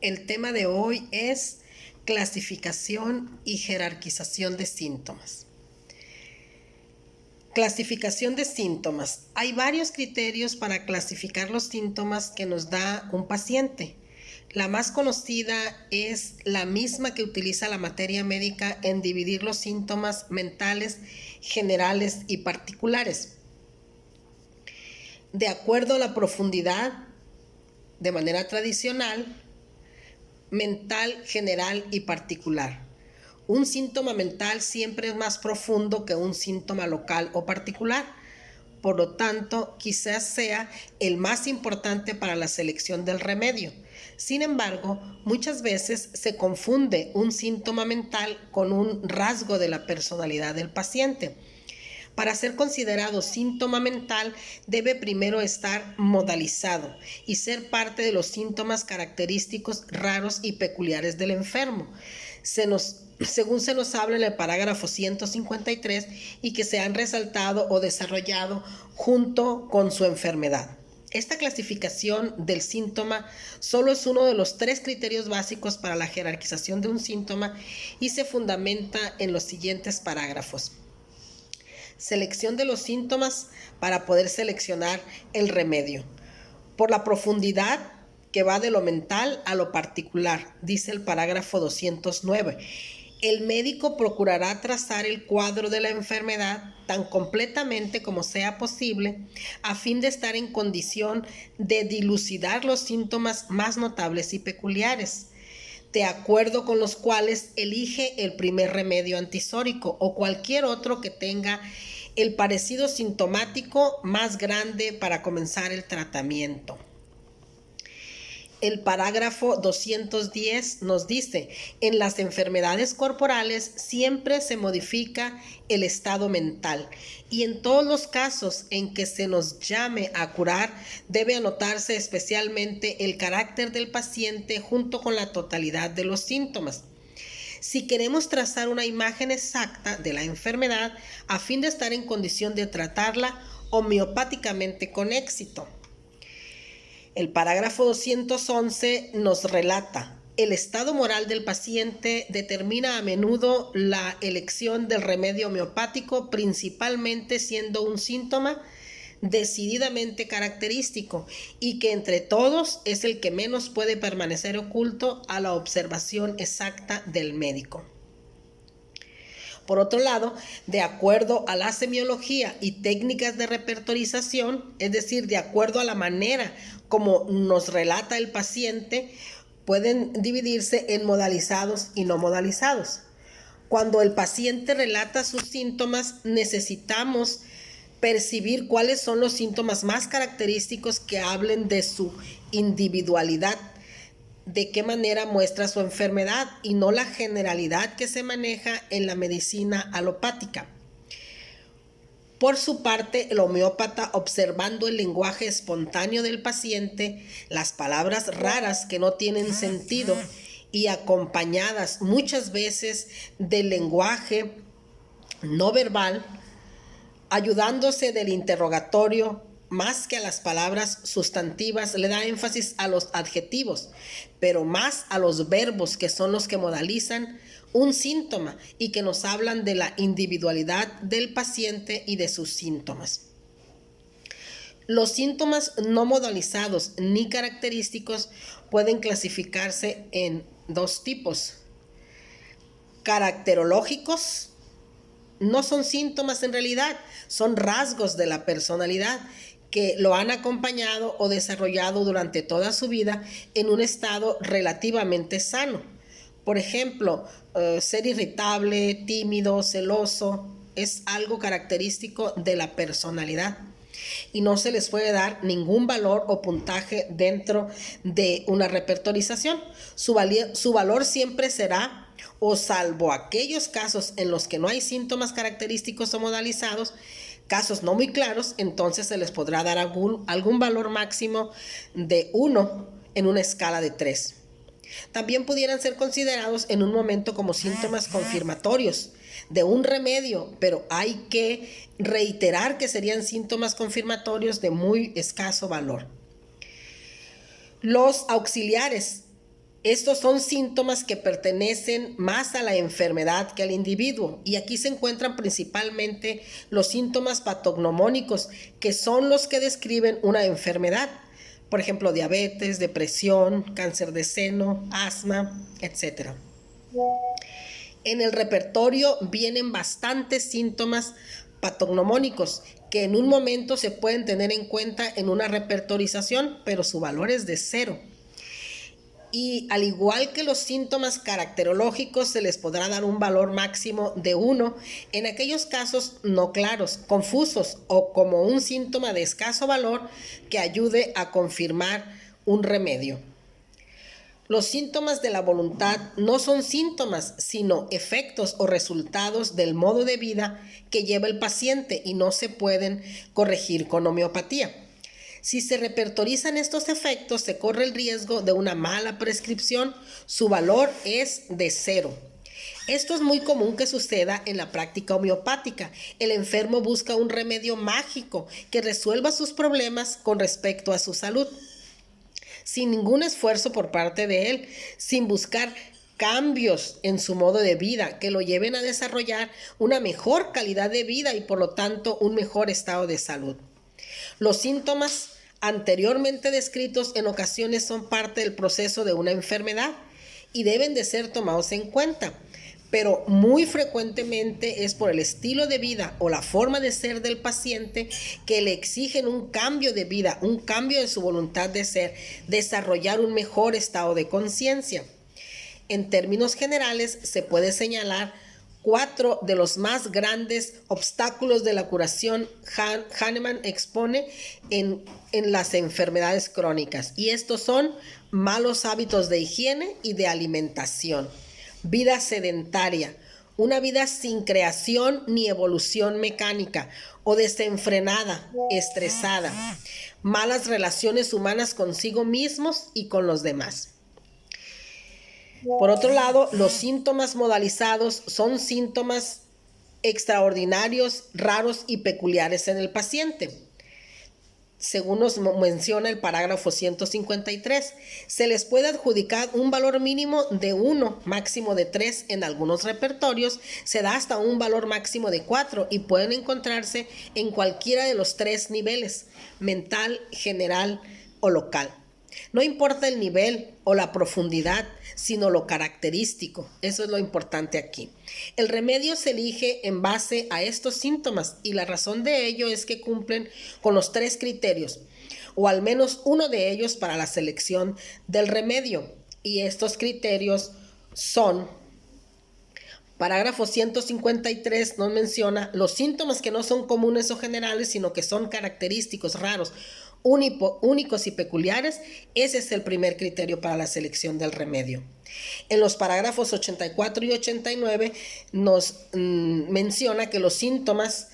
El tema de hoy es clasificación y jerarquización de síntomas. Clasificación de síntomas. Hay varios criterios para clasificar los síntomas que nos da un paciente. La más conocida es la misma que utiliza la materia médica en dividir los síntomas mentales, generales y particulares. De acuerdo a la profundidad, de manera tradicional, mental, general y particular. Un síntoma mental siempre es más profundo que un síntoma local o particular. Por lo tanto, quizás sea el más importante para la selección del remedio. Sin embargo, muchas veces se confunde un síntoma mental con un rasgo de la personalidad del paciente. Para ser considerado síntoma mental, debe primero estar modalizado y ser parte de los síntomas característicos raros y peculiares del enfermo, según se nos habla en el parágrafo 153 y que se han resaltado o desarrollado junto con su enfermedad. Esta clasificación del síntoma solo es uno de los 3 criterios básicos para la jerarquización de un síntoma y se fundamenta en los siguientes parágrafos. Selección de los síntomas para poder seleccionar el remedio. Por la profundidad que va de lo mental a lo particular, dice el parágrafo 209. El médico procurará trazar el cuadro de la enfermedad tan completamente como sea posible, a fin de estar en condición de dilucidar los síntomas más notables y peculiares, de acuerdo con los cuales elige el primer remedio antisórico o cualquier otro que tenga el parecido sintomático más grande para comenzar el tratamiento. El parágrafo 210 nos dice: en las enfermedades corporales siempre se modifica el estado mental y en todos los casos en que se nos llame a curar debe anotarse especialmente el carácter del paciente junto con la totalidad de los síntomas. Si queremos trazar una imagen exacta de la enfermedad a fin de estar en condición de tratarla homeopáticamente con éxito. El parágrafo 211 nos relata: el estado moral del paciente determina a menudo la elección del remedio homeopático, principalmente siendo un síntoma decididamente característico y que entre todos es el que menos puede permanecer oculto a la observación exacta del médico. Por otro lado, de acuerdo a la semiología y técnicas de repertorización, es decir, de acuerdo a la manera como nos relata el paciente, pueden dividirse en modalizados y no modalizados. Cuando el paciente relata sus síntomas, necesitamos percibir cuáles son los síntomas más característicos que hablen de su individualidad, de qué manera muestra su enfermedad y no la generalidad que se maneja en la medicina alopática. Por su parte, el homeópata, observando el lenguaje espontáneo del paciente, las palabras raras que no tienen sentido y acompañadas muchas veces del lenguaje no verbal, ayudándose del interrogatorio más que a las palabras sustantivas, le da énfasis a los adjetivos, pero más a los verbos, que son los que modalizan un síntoma y que nos hablan de la individualidad del paciente y de sus síntomas. Los síntomas no modalizados ni característicos pueden clasificarse en 2 tipos. Caracterológicos. No son síntomas en realidad, son rasgos de la personalidad que lo han acompañado o desarrollado durante toda su vida en un estado relativamente sano. Por ejemplo, ser irritable, tímido, celoso, es algo característico de la personalidad y no se les puede dar ningún valor o puntaje dentro de una repertorización. Su valor siempre será, o salvo aquellos casos en los que no hay síntomas característicos o modalizados, casos no muy claros, entonces se les podrá dar algún valor máximo de 1 en una escala de 3. También pudieran ser considerados en un momento como síntomas confirmatorios de un remedio, pero hay que reiterar que serían síntomas confirmatorios de muy escaso valor. Los auxiliares Estos son síntomas que pertenecen más a la enfermedad que al individuo, y aquí se encuentran principalmente los síntomas patognomónicos, que son los que describen una enfermedad. Por ejemplo, diabetes, depresión, cáncer de seno, asma, etc. En el repertorio vienen bastantes síntomas patognomónicos que en un momento se pueden tener en cuenta en una repertorización, pero su valor es de 0. Y al igual que los síntomas caracterológicos, se les podrá dar un valor máximo de 1 en aquellos casos no claros, confusos o como un síntoma de escaso valor que ayude a confirmar un remedio. Los síntomas de la voluntad no son síntomas, sino efectos o resultados del modo de vida que lleva el paciente y no se pueden corregir con homeopatía. Si se repertorizan estos efectos, se corre el riesgo de una mala prescripción. Su valor es de 0. Esto es muy común que suceda en la práctica homeopática. El enfermo busca un remedio mágico que resuelva sus problemas con respecto a su salud, sin ningún esfuerzo por parte de él, sin buscar cambios en su modo de vida que lo lleven a desarrollar una mejor calidad de vida y por lo tanto un mejor estado de salud. Los síntomas anteriormente descritos en ocasiones son parte del proceso de una enfermedad y deben de ser tomados en cuenta, pero muy frecuentemente es por el estilo de vida o la forma de ser del paciente que le exigen un cambio de vida, un cambio de su voluntad de ser, desarrollar un mejor estado de conciencia. En términos generales, se puede señalar 4 de los más grandes obstáculos de la curación. Hahnemann expone en las enfermedades crónicas, y estos son malos hábitos de higiene y de alimentación, vida sedentaria, una vida sin creación ni evolución mecánica o desenfrenada, estresada, malas relaciones humanas consigo mismos y con los demás. Por otro lado, los síntomas modalizados son síntomas extraordinarios, raros y peculiares en el paciente. Según nos menciona el parágrafo 153, se les puede adjudicar un valor mínimo de 1, máximo de 3 en algunos repertorios, se da hasta un valor máximo de 4 y pueden encontrarse en cualquiera de los 3 niveles, mental, general o local. No importa el nivel o la profundidad, sino lo característico. Eso es lo importante aquí. El remedio se elige en base a estos síntomas y la razón de ello es que cumplen con los 3 criterios, o al menos uno de ellos para la selección del remedio. Y estos criterios son: parágrafo 153 nos menciona los síntomas que no son comunes o generales, sino que son característicos, raros, únicos y peculiares. Ese es el primer criterio para la selección del remedio. En los parágrafos 84 y 89 nos menciona que los síntomas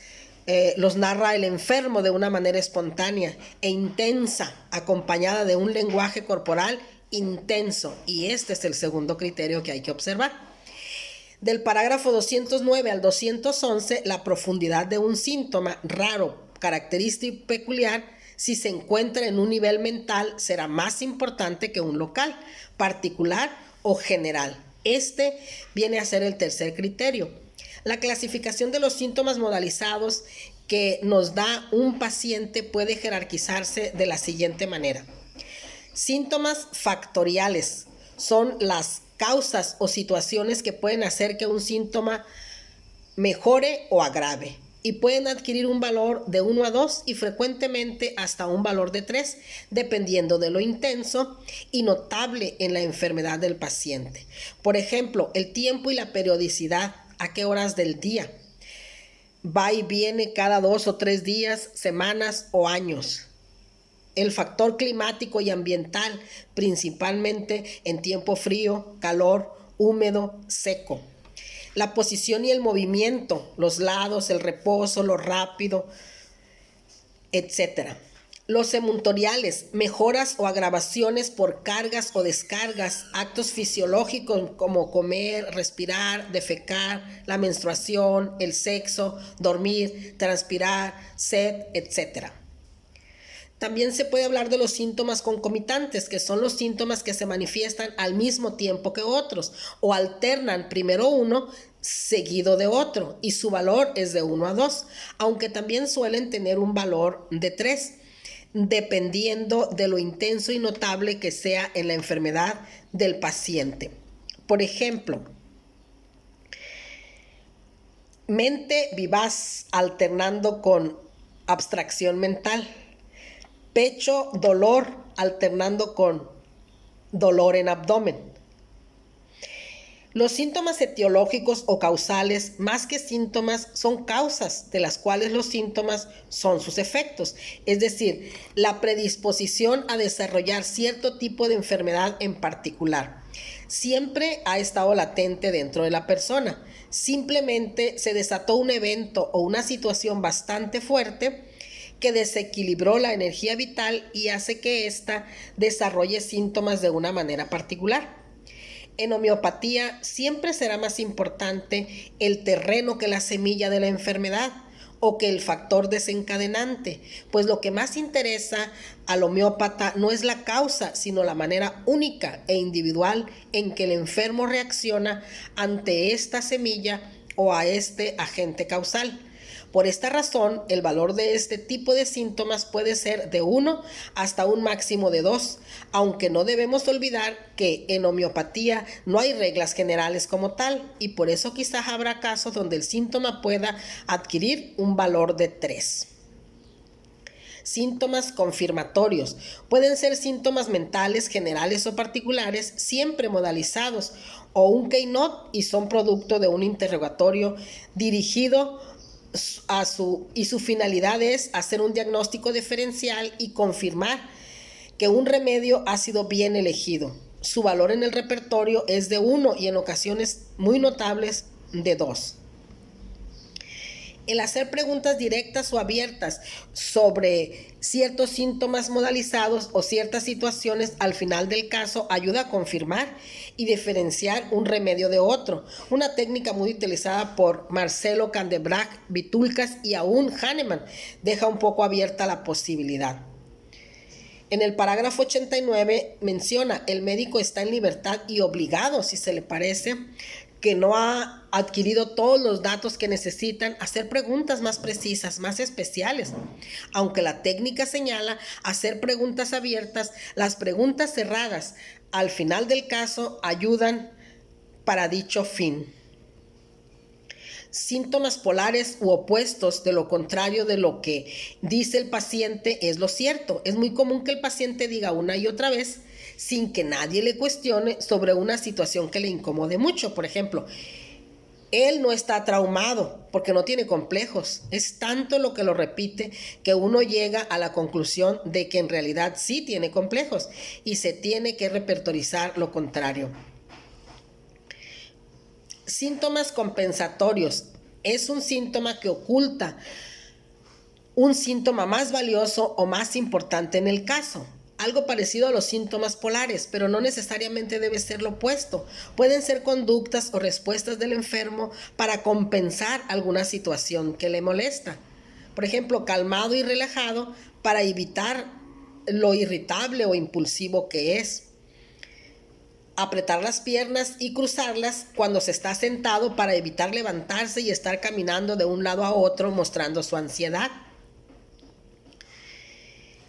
los narra el enfermo de una manera espontánea e intensa, acompañada de un lenguaje corporal intenso, y este es el segundo criterio que hay que observar. Del parágrafo 209 al 211, la profundidad de un síntoma raro, característico y peculiar, si se encuentra en un nivel mental, será más importante que un local, particular o general. Este viene a ser el tercer criterio. La clasificación de los síntomas modalizados que nos da un paciente puede jerarquizarse de la siguiente manera. Síntomas factoriales son las causas o situaciones que pueden hacer que un síntoma mejore o agrave, y pueden adquirir un valor de 1 a 2 y frecuentemente hasta un valor de 3, dependiendo de lo intenso y notable en la enfermedad del paciente. Por ejemplo, el tiempo y la periodicidad, a qué horas del día, va y viene cada 2 o 3 días, semanas o años. El factor climático y ambiental, principalmente en tiempo frío, calor, húmedo, seco. La posición y el movimiento, los lados, el reposo, lo rápido, etc. Los emuntoriales, mejoras o agravaciones por cargas o descargas, actos fisiológicos como comer, respirar, defecar, la menstruación, el sexo, dormir, transpirar, sed, etc. También se puede hablar de los síntomas concomitantes, que son los síntomas que se manifiestan al mismo tiempo que otros o alternan primero uno seguido de otro y su valor es de 1 a 2, aunque también suelen tener un valor de 3, dependiendo de lo intenso y notable que sea en la enfermedad del paciente. Por ejemplo, mente vivaz alternando con abstracción mental. Pecho, dolor, alternando con dolor en abdomen. Los síntomas etiológicos o causales, más que síntomas, son causas de las cuales los síntomas son sus efectos. Es decir, la predisposición a desarrollar cierto tipo de enfermedad en particular. Siempre ha estado latente dentro de la persona. Simplemente se desató un evento o una situación bastante fuerte que desequilibró la energía vital y hace que ésta desarrolle síntomas de una manera particular. En homeopatía siempre será más importante el terreno que la semilla de la enfermedad o que el factor desencadenante, pues lo que más interesa al homeópata no es la causa, sino la manera única e individual en que el enfermo reacciona ante esta semilla o a este agente causal. Por esta razón, el valor de este tipo de síntomas puede ser de 1 hasta un máximo de 2, aunque no debemos olvidar que en homeopatía no hay reglas generales como tal, y por eso quizás habrá casos donde el síntoma pueda adquirir un valor de 3. Síntomas confirmatorios. Pueden ser síntomas mentales, generales o particulares, siempre modalizados, o un keynote y son producto de un interrogatorio dirigido y su finalidad es hacer un diagnóstico diferencial y confirmar que un remedio ha sido bien elegido. Su valor en el repertorio es de 1 y en ocasiones muy notables de 2. El hacer preguntas directas o abiertas sobre ciertos síntomas modalizados o ciertas situaciones al final del caso ayuda a confirmar y diferenciar un remedio de otro. Una técnica muy utilizada por Marcelo Candebrac, Vitulcas y aún Hahnemann deja un poco abierta la posibilidad. En el parágrafo 89 menciona: el médico está en libertad y obligado, si se le parece que no ha adquirido todos los datos que necesitan, hacer preguntas más precisas, más especiales. Aunque la técnica señala hacer preguntas abiertas, las preguntas cerradas al final del caso ayudan para dicho fin. Síntomas polares u opuestos de lo contrario de lo que dice el paciente es lo cierto. Es muy común que el paciente diga una y otra vez, sin que nadie le cuestione, sobre una situación que le incomode mucho. Por ejemplo, él no está traumado porque no tiene complejos. Es tanto lo que lo repite que uno llega a la conclusión de que en realidad sí tiene complejos y se tiene que repertorizar lo contrario. Síntomas compensatorios. Es un síntoma que oculta un síntoma más valioso o más importante en el caso. Algo parecido a los síntomas polares, pero no necesariamente debe ser lo opuesto. Pueden ser conductas o respuestas del enfermo para compensar alguna situación que le molesta. Por ejemplo, calmado y relajado para evitar lo irritable o impulsivo que es. Apretar las piernas y cruzarlas cuando se está sentado para evitar levantarse y estar caminando de un lado a otro mostrando su ansiedad.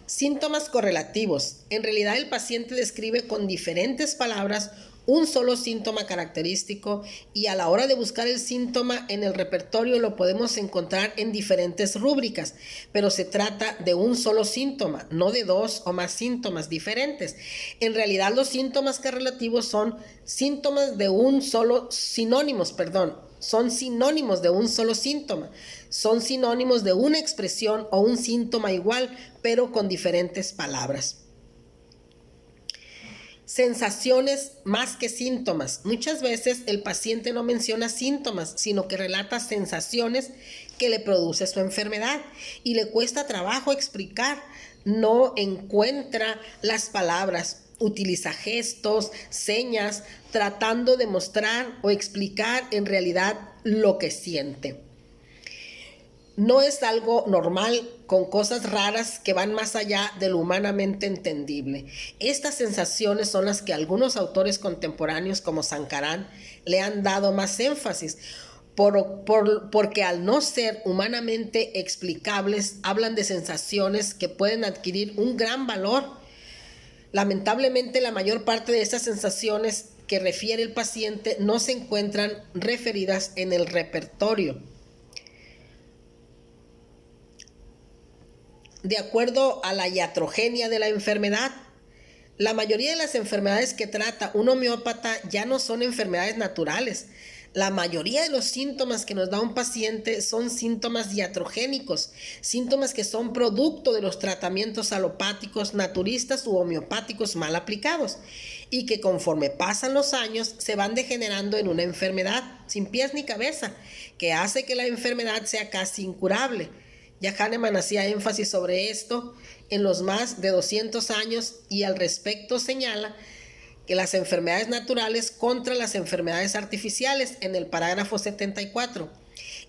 Síntomas correlativos. En realidad el paciente describe con diferentes palabras un solo síntoma característico y a la hora de buscar el síntoma en el repertorio lo podemos encontrar en diferentes rúbricas, pero se trata de un solo síntoma, no de 2 o más síntomas diferentes. En realidad los síntomas correlativos son sinónimos de un solo síntoma. Son sinónimos de una expresión o un síntoma igual, pero con diferentes palabras. Sensaciones más que síntomas. Muchas veces el paciente no menciona síntomas, sino que relata sensaciones que le produce su enfermedad y le cuesta trabajo explicar. No encuentra las palabras, utiliza gestos, señas, tratando de mostrar o explicar en realidad lo que siente. no es algo normal con cosas raras que van más allá de lo humanamente entendible. Estas sensaciones son las que algunos autores contemporáneos como Sankaran le han dado más énfasis, porque al no ser humanamente explicables, hablan de sensaciones que pueden adquirir un gran valor. Lamentablemente, la mayor parte de estas sensaciones que refiere el paciente no se encuentran referidas en el repertorio. De acuerdo a la iatrogenia de la enfermedad, la mayoría de las enfermedades que trata un homeópata ya no son enfermedades naturales. La mayoría de los síntomas que nos da un paciente son síntomas iatrogénicos, síntomas que son producto de los tratamientos alopáticos, naturistas u homeopáticos mal aplicados, y que conforme pasan los años se van degenerando en una enfermedad sin pies ni cabeza, que hace que la enfermedad sea casi incurable. Ya Hahnemann hacía énfasis sobre esto en los más de 200 años y al respecto señala que las enfermedades naturales contra las enfermedades artificiales en el parágrafo 74.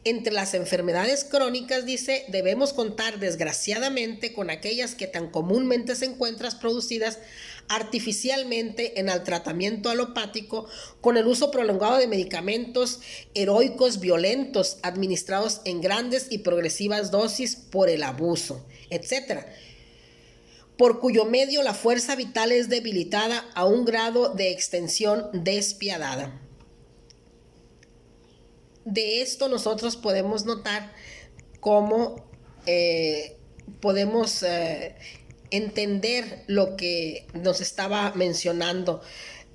Entre las enfermedades crónicas, dice, debemos contar desgraciadamente con aquellas que tan comúnmente se encuentran producidas artificialmente en el tratamiento alopático con el uso prolongado de medicamentos heroicos violentos administrados en grandes y progresivas dosis por el abuso, etc., por cuyo medio la fuerza vital es debilitada a un grado de extensión despiadada. De esto nosotros podemos notar cómo podemos entender lo que nos estaba mencionando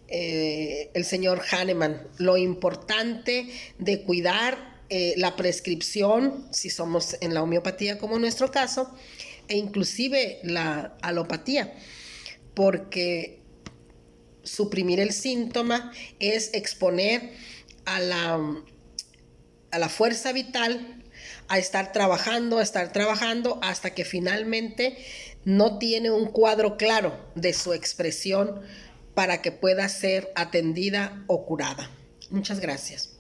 el señor Hahnemann, lo importante de cuidar la prescripción, si somos en la homeopatía como en nuestro caso, e inclusive la alopatía, porque suprimir el síntoma es exponer a la fuerza vital a estar trabajando hasta que finalmente no tiene un cuadro claro de su expresión para que pueda ser atendida o curada. Muchas gracias.